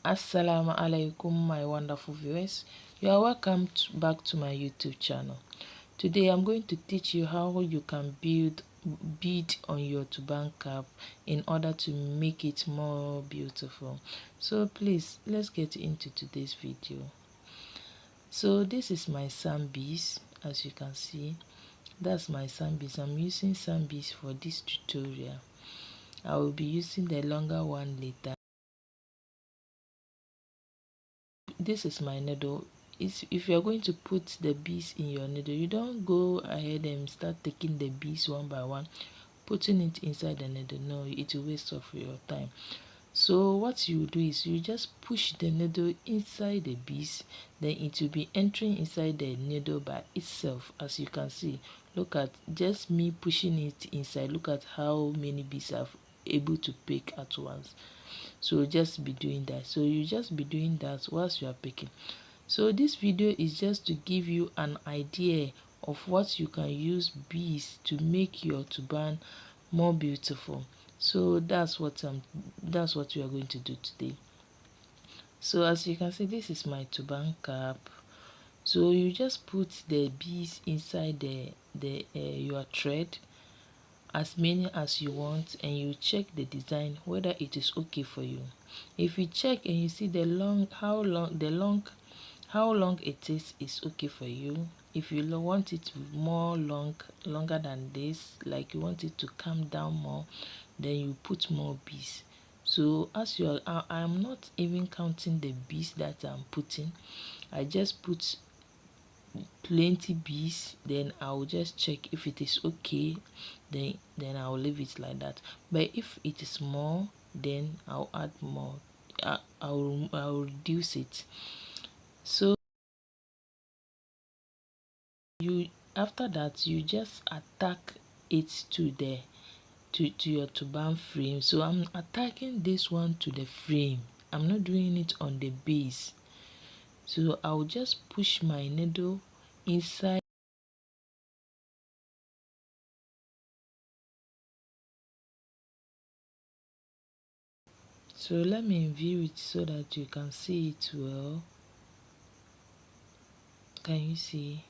Assalamu alaikum, my wonderful viewers. You are welcome back to my YouTube channel. Today I'm going to teach you how you can build bead on your turban cap in order to make it more beautiful. So please, let's get into today's video. So this is my sand beads. As you can see, that's my sand beads. I'm using sand beads for this tutorial. I will be using the longer one later. This is my needle. If you're going to put the beads in your needle, you don't go ahead and start taking the beads one by one, putting it inside the needle. No, it will waste of your time. So what you do is you just push the needle inside the beads, then it will be entering inside the needle by itself. As you can see, look at just me pushing it inside. Look at how many beads I've able to pick at once. So just be doing that. So you just be doing that whilst you are picking. So this video is just to give you an idea of what you can use beads to make your turban more beautiful. So that's what we are going to do today. So as you can see, this is my turban cap. So you just put the beads inside your thread, as many as you want, and you check the design whether it is okay for you. If you check and you see how long it is okay for you. If you want it longer than this, like you want it to come down more, then you put more beads. So as you are, I'm not even counting the beads that I'm putting. I just put plenty beads, then I'll just check if it is okay, then I'll leave it like that. But if it is more, then I'll add more. I'll reduce it. So after that you just attack it to your turban frame. So I'm attacking this one to the frame. I'm not doing it on the base. So I'll just push my needle inside. So let me view it so that you can see it well. Can you see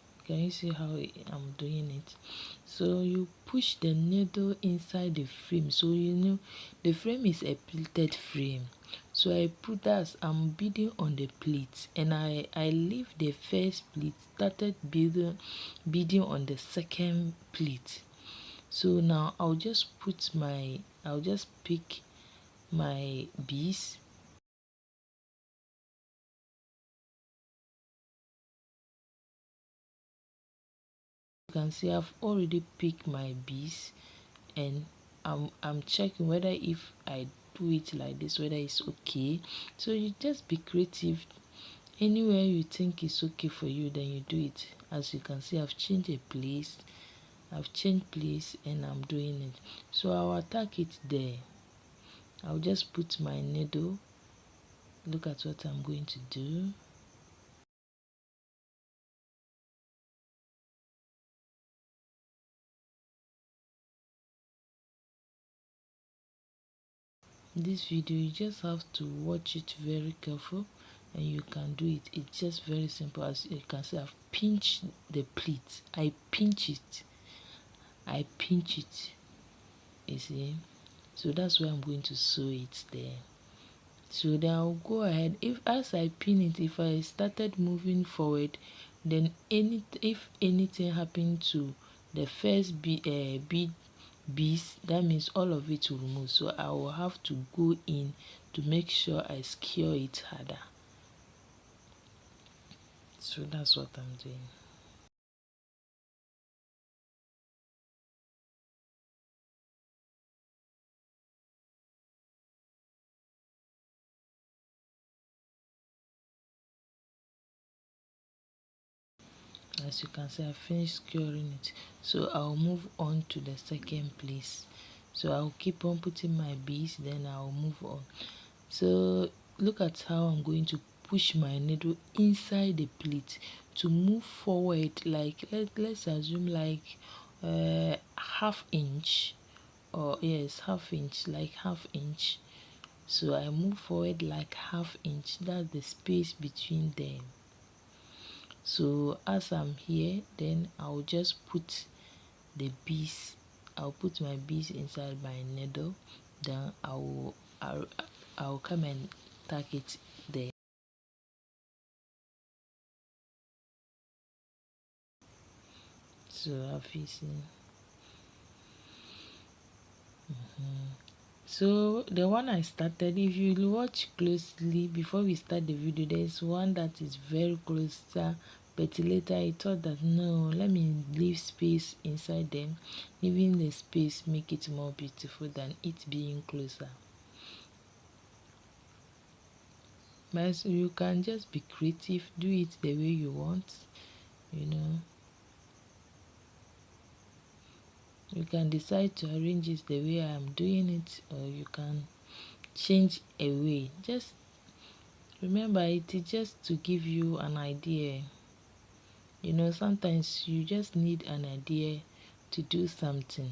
how I'm doing it? So you push the needle inside the frame. So you know the frame is a pleated frame. So I put that, I'm beading on the pleat, and I leave the first pleat, started beading on the second pleat. So now I'll just pick my beads. You can see I've already picked my beads, and I'm checking whether if I do it like this, whether it's okay. So you just be creative. Anywhere you think it's okay for you, then you do it. As you can see, I've changed place, and I'm doing it. So I'll attack it there. I'll just put my needle. Look at what I'm going to do. This video, you just have to watch it very careful, and you can do it. It's just very simple. As you can see, I've pinched the pleat. I pinch it, you see. So that's where I'm going to sew it there. So then I'll go ahead. If as I pin it, if I started moving forward, then if anything happened to the first bead beads, that means all of it will remove. So I will have to go in to make sure I secure it harder. So that's what I'm doing. As you can see, I finished securing it. So I'll move on to the second place. So I'll keep on putting my beads, then I'll move on. So look at how I'm going to push my needle inside the pleat to move forward, like let's assume like half inch, or yes, half inch, like half inch. So I move forward like half inch, that's the space between them. So as I'm here, then I'll just put the beads, I'll put my beads inside my needle, then I'll come and tack it there. So have you seen? So the one I started, if you watch closely before we start the video, there's one that is very closer, but later I thought that no, let me leave space inside them. Leaving the space make it more beautiful than it being closer. But so you can just be creative, do it the way you want, you know. You can decide to arrange it the way I'm doing it, or you can change a way. Just remember, it is just to give you an idea. You know, sometimes you just need an idea to do something.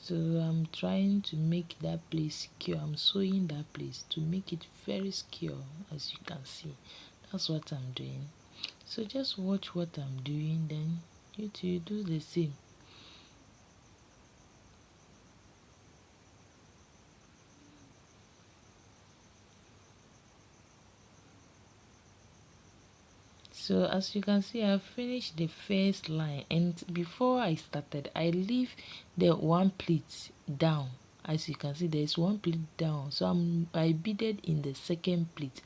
So I'm trying to make that place secure. I'm sewing that place to make it very secure, as you can see. That's what I'm doing. So just watch what I'm doing, then you do the same. So as you can see, I've finished the first line, and before I started, I leave the one pleat down. As you can see, there's one pleat down, so I beaded in the second pleat.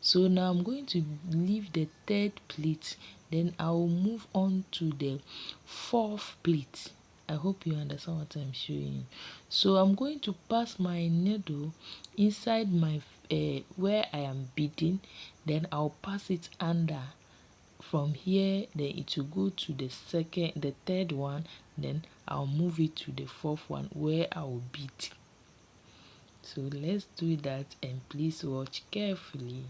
So now I'm going to leave the third pleat, then I'll move on to the fourth pleat. I hope you understand what I'm showing. So I'm going to pass my needle inside my where I am beading, then I'll pass it under. From here, then it will go to the third one, then I'll move it to the fourth one where I'll bead. So let's do that, and please watch carefully.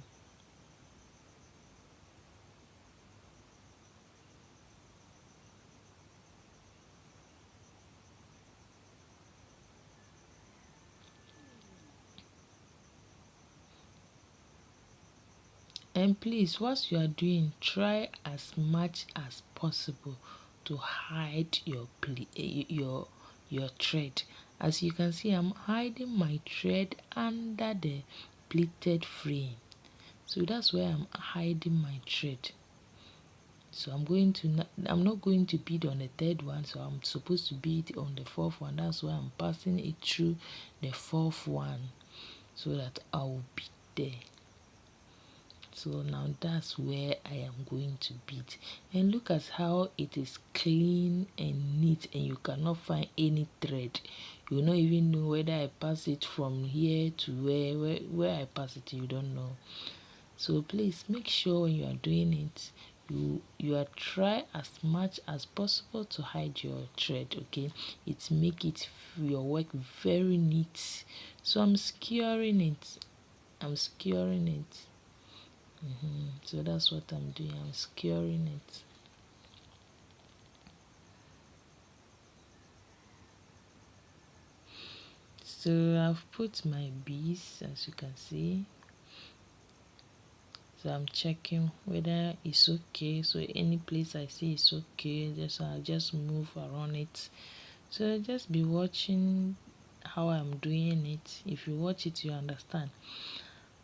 And please, what you are doing, try as much as possible to hide your thread. As you can see, I'm hiding my thread under the pleated frame. So that's where I'm hiding my thread. So I'm not going to bead on the third one, so I'm supposed to bead on the fourth one. That's why I'm passing it through the fourth one, so that I'll bead there. So now that's where I am going to bead, and look at how it is clean and neat, and you cannot find any thread. You will not even know whether I pass it from here to where I pass it. You don't know. So please make sure when you are doing it, you are try as much as possible to hide your thread. Okay, it make it your work very neat. So I'm securing it. So that's what I'm doing. I'm securing it. So I've put my beads, as you can see. So I'm checking whether it's okay. So any place I see it's okay, I'll just move around it. So just be watching how I'm doing it. If you watch it, you understand.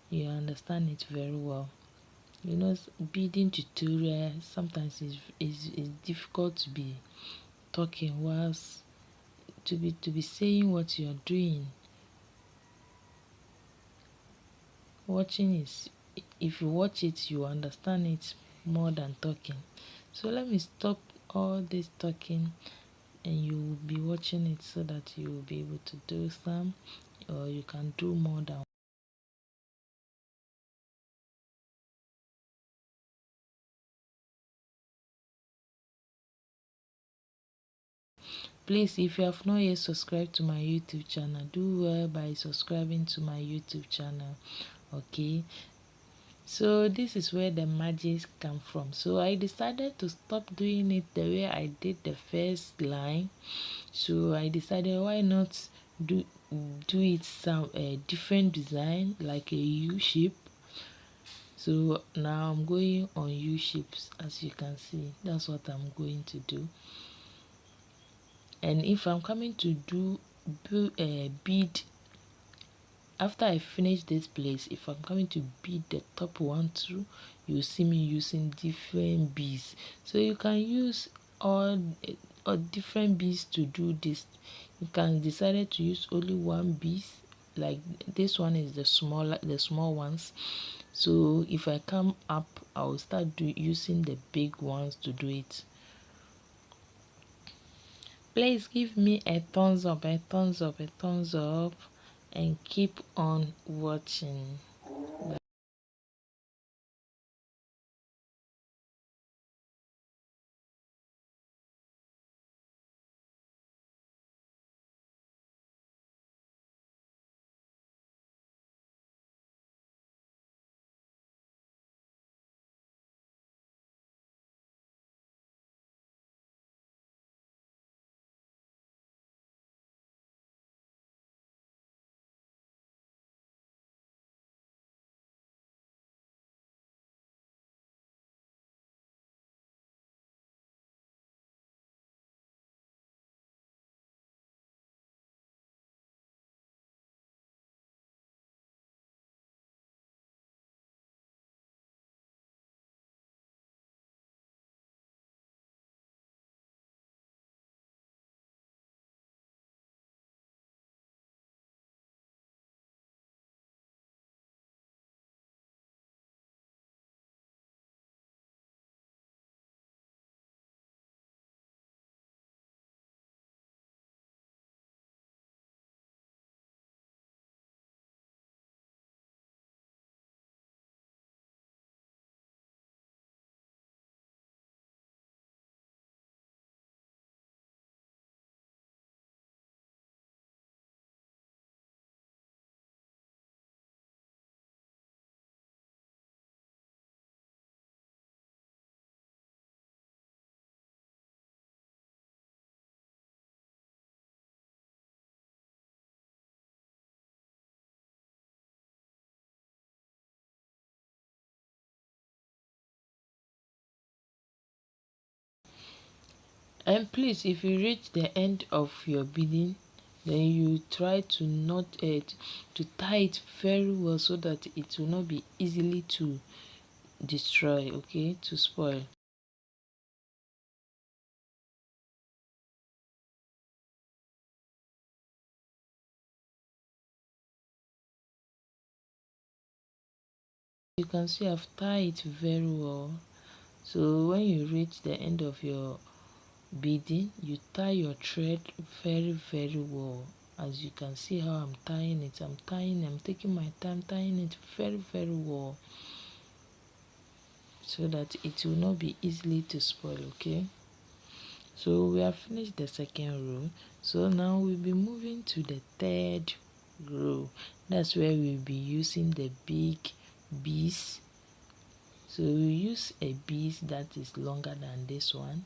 You understand it very well. You know, beading tutorial sometimes is difficult to be talking whilst to be saying what you're doing. Watching is, if you watch it, you understand it more than talking. So let me stop all this talking, and you will be watching it so that you will be able to do some, or you can do more than. Please, if you have not yet subscribed to my YouTube channel, do well by subscribing to my YouTube channel. Okay, so this is where the magic come from. So I decided to stop doing it the way I did the first line. So I decided, why not do it some different design, like a U shape. So now I'm going on U shapes. As you can see, that's what I'm going to do. And if I'm coming to do bead, after I finish this place, if I'm coming to bead the top one too, you see me using different beads. So you can use all different beads to do this. You can decide to use only one bead, like this one is the small ones. So if I come up, I will start using the big ones to do it. Please give me a thumbs up, a thumbs up, a thumbs up, and keep on watching. And please, if you reach the end of your beading, then you try to knot it, to tie it very well so that it will not be easily to destroy, okay, to spoil. You can see I've tied it very well. So when you reach the end of your beading, you tie your thread very well. As you can see how I'm tying it, I'm taking my time tying it very well, so that it will not be easily to spoil. Okay, so we have finished the second row. So now we'll be moving to the third row. That's where we'll be using the big beads. So we use a bead that is longer than this one.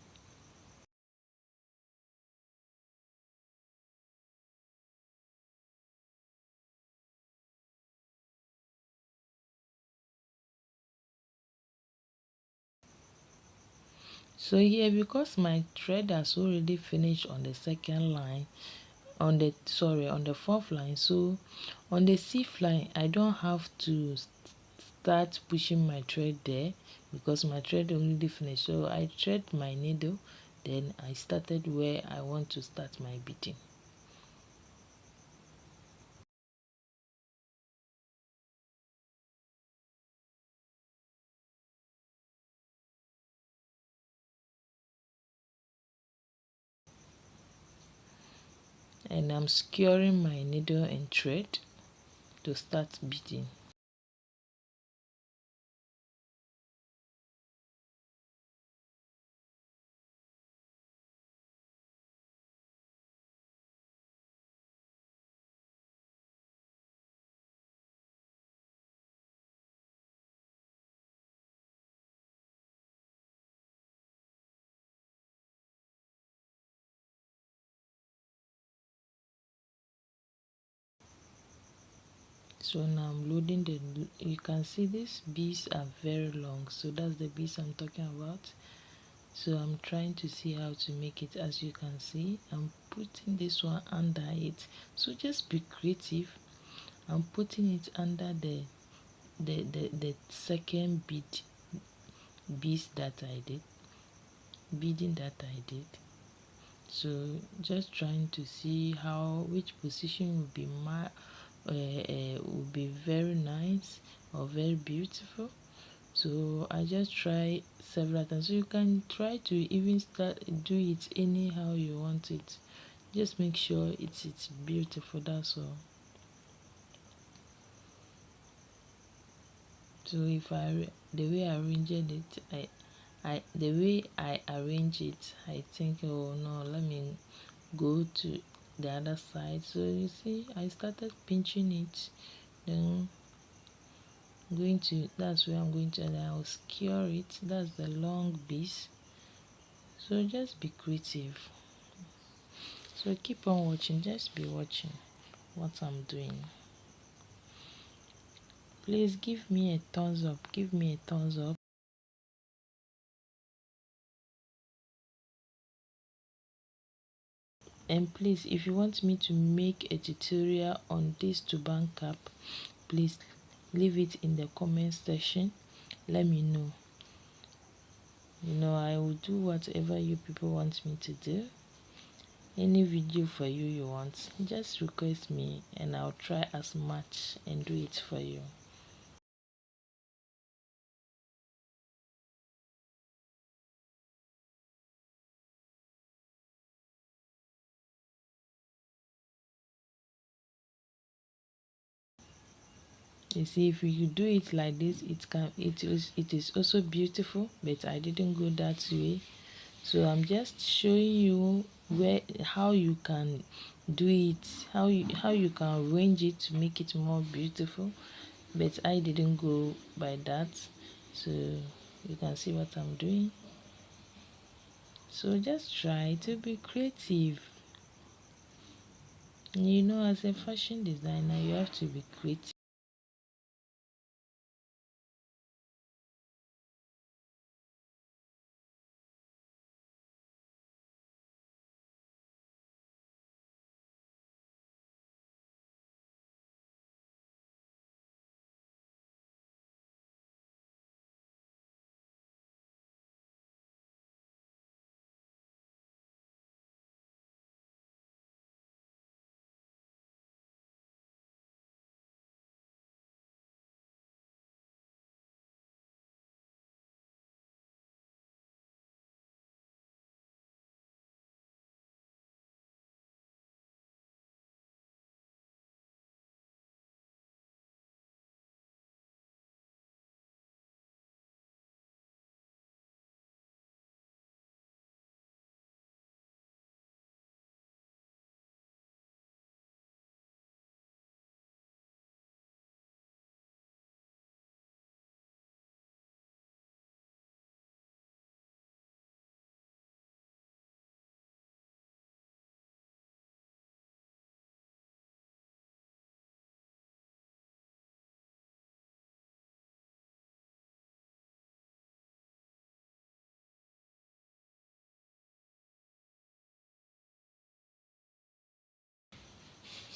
So here, because my thread has already finished on the second line, on the fourth line, so on the fifth line I don't have to start pushing my thread there, because my thread already finished. So I thread my needle, then I started where I want to start my beading. And I'm securing my needle and thread to start beading. So now I'm loading the, you can see these beads are very long, so that's the beads I'm talking about. So I'm trying to see how to make it. As you can see, I'm putting this one under it, so just be creative. I'm putting it under the second beads that I did, beading that I did. So just trying to see how, which position would be would be very nice or very beautiful. So I just try several times. So you can try to even start do it anyhow you want it. Just make sure it's beautiful, that's all. So if the way I arranged it, the way I arrange it, I think, oh no, let me go to the other side. So you see, I started pinching it, then going to, that's where I'm going to, and I'll skewer it. That's the long piece. So just be creative. So keep on watching, just be watching what I'm doing. Please give me a thumbs up, give me a thumbs up. And please, if you want me to make a tutorial on this turban cap, please leave it in the comment section. Let me know. I will do whatever you people want me to do. Any video for you want, just request me and I'll try as much and do it for you. You see, if you do it like this, it is also beautiful, but I didn't go that way. So I'm just showing you how you can do it, how you can arrange it to make it more beautiful, but I didn't go by that. So you can see what I'm doing. So just try to be creative. As a fashion designer, you have to be creative.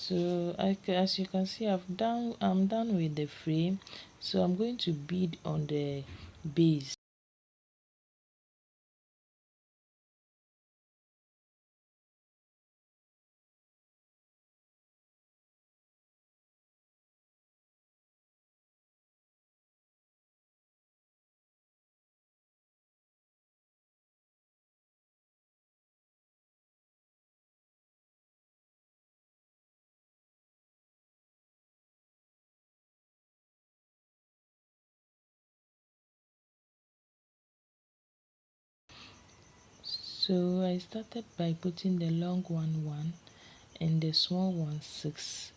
So as you can see, I'm done with the frame. So I'm going to bead on the base. So I started by putting the long one and the small one 6.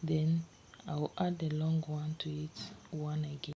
Then I'll add the long one to it 1 again.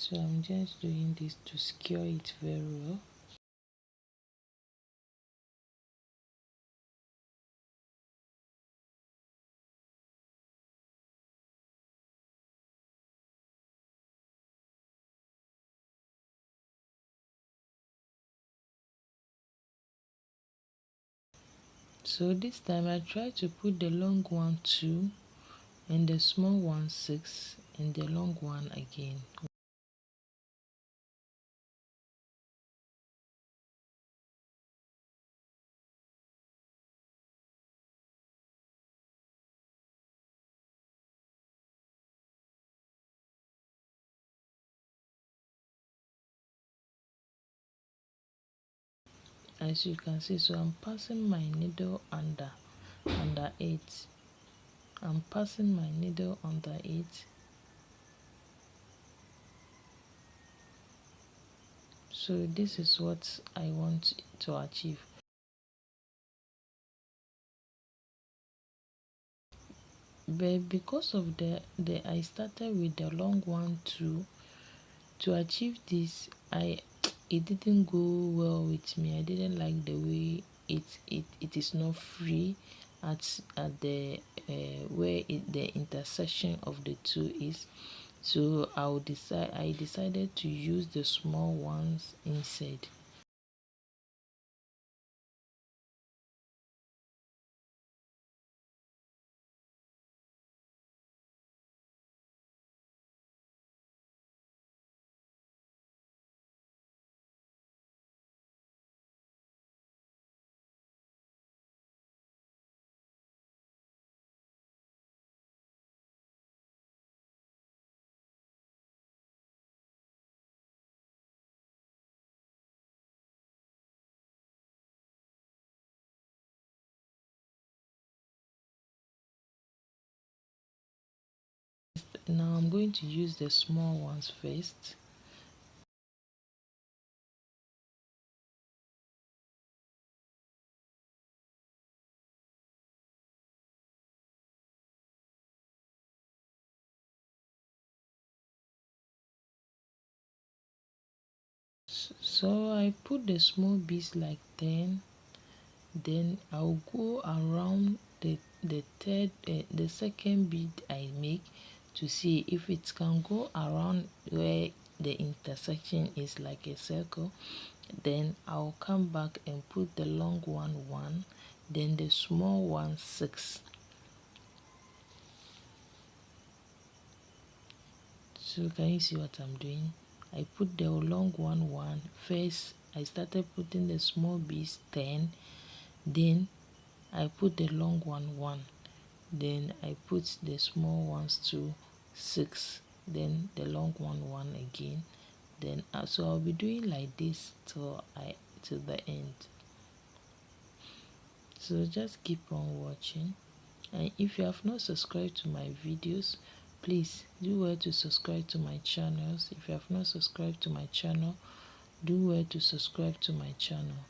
So I'm just doing this to secure it very well. So this time I try to put the long one 2 and the small one 6 and the long one again. As you can see, so I'm passing my needle under it. I'm passing my needle under it. So this is what I want to achieve. But because of the I started with the long one too, to achieve this, it didn't go well with me. I didn't like the way it is not free at the where the intersection of the two is. So I decided to use the small ones instead. Now I'm going to use the small ones first. So I put the small beads like 10. Then I'll go around the second bead I make to see if it can go around where the intersection is like a circle. Then I'll come back and put the long one 1, then the small one 6. So can you see what I'm doing? I put the long one 1 first. I started putting the small beads 10, then I put the long one 1, then I put the small ones to 6, then the long one 1 again. Then so I'll be doing like this till the end. So just keep on watching, and if you have not subscribed to my videos, please do well to subscribe to my channels. If you have not subscribed to my channel, do well to subscribe to my channel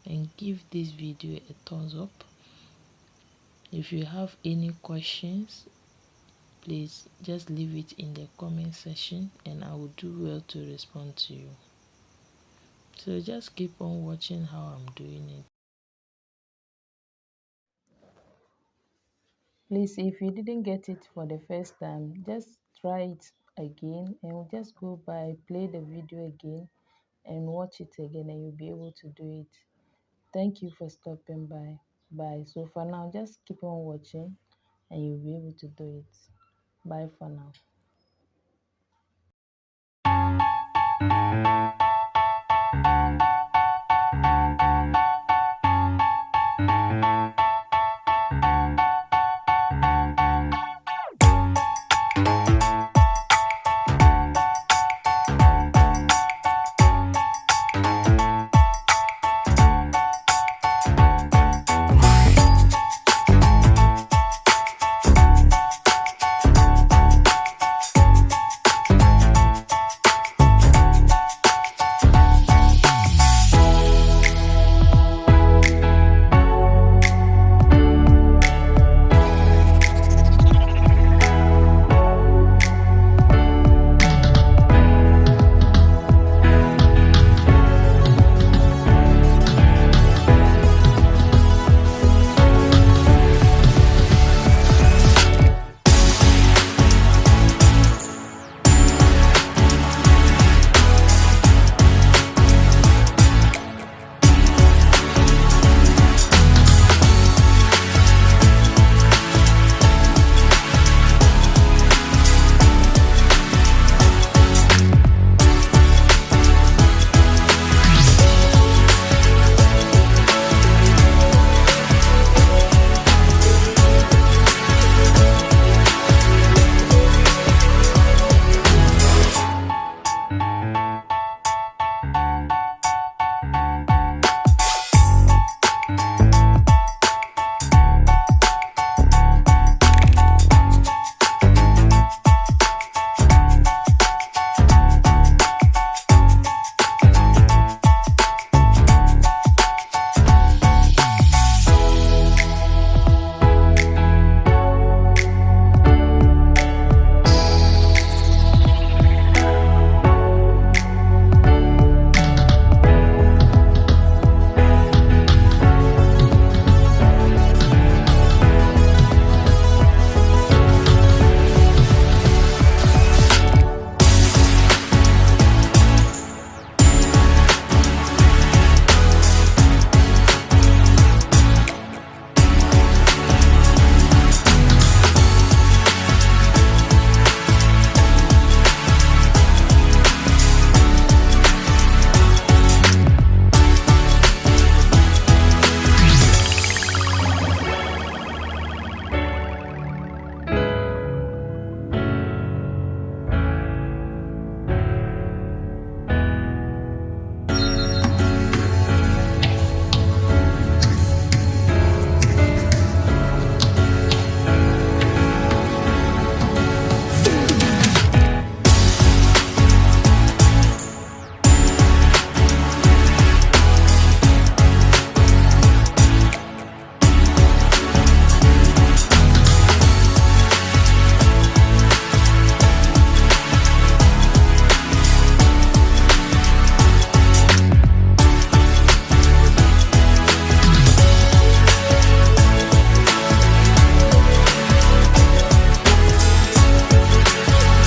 and give this video a thumbs up. If you have any questions, please just leave it in the comment section and I will do well to respond to you. So just keep on watching how I'm doing it. Please, if you didn't get it for the first time, just try it again and just go by, play the video again and watch it again and you'll be able to do it. Thank you for stopping by. Bye. So for now, just keep on watching and you'll be able to do it. Bye for now.